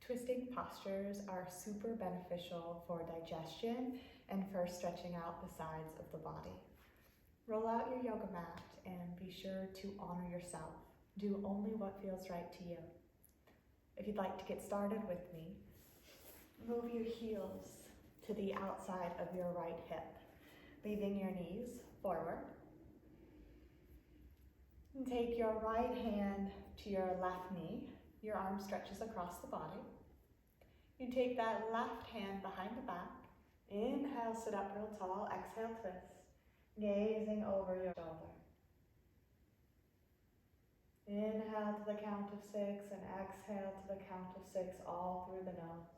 Twisting postures are super beneficial for digestion and for stretching out the sides of the body. Roll out your yoga mat and be sure to honor yourself. Do only what feels right to you. If you'd like to get started with me, move your heels to the outside of your right hip, leaving your knees forward. And take your right hand to your left knee. Your arm stretches across the body. You take that left hand behind the back. Inhale, sit up real tall. Exhale, twist. Gazing over your shoulder. Inhale to the count of 6 and exhale to the count of 6 all through the nose.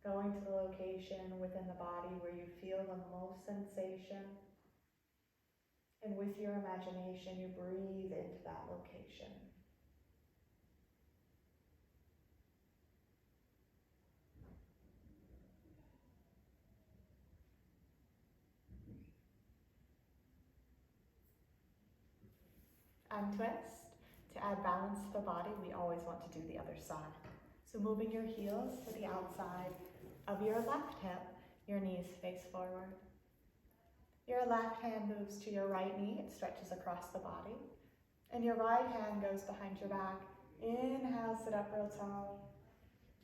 Going to the location within the body where you feel the most sensation. And with your imagination, you breathe into that location. Untwist. To add balance to the body, we always want to do the other side. So moving your heels to the outside of your left hip, your knees face forward. Your left hand moves to your right knee, it stretches across the body. And your right hand goes behind your back. Inhale, sit up real tall.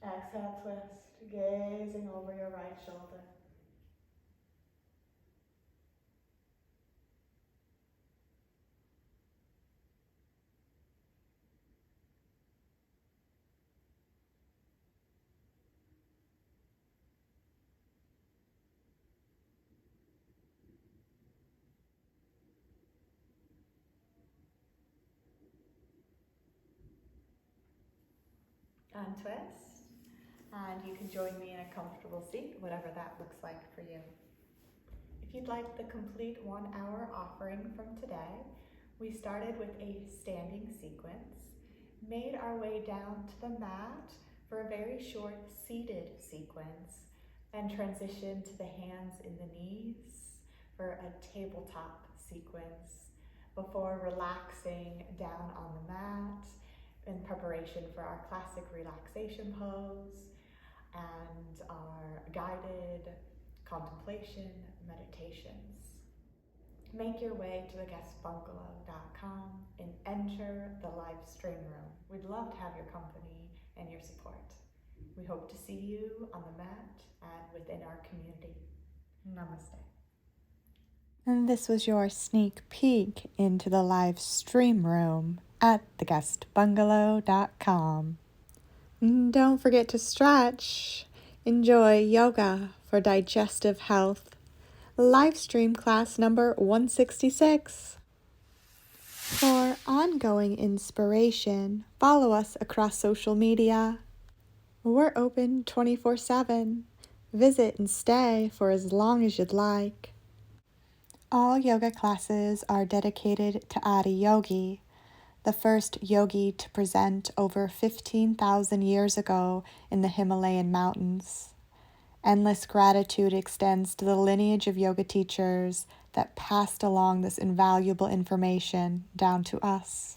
Exhale, twist, gazing over your right shoulder. Untwist, and you can join me in a comfortable seat, whatever that looks like for you. If you'd like the complete 1-hour offering from today, we started with a standing sequence, made our way down to the mat for a very short seated sequence, and transitioned to the hands in the knees for a tabletop sequence before relaxing down on the mat in preparation for our classic relaxation pose and our guided contemplation meditations. Make your way to the guestbungalow.com and enter the live stream room. We'd love to have your company and your support. We hope to see you on the mat and within our community. Namaste. And this was your sneak peek into the live stream room at theguestbungalow.com. Don't forget to stretch. Enjoy yoga for digestive health. Live stream class number 166. For ongoing inspiration, follow us across social media. We're open 24/7. Visit and stay for as long as you'd like. All yoga classes are dedicated to Adi Yogi, the first yogi to present over 15,000 years ago in the Himalayan mountains. Endless gratitude extends to the lineage of yoga teachers that passed along this invaluable information down to us.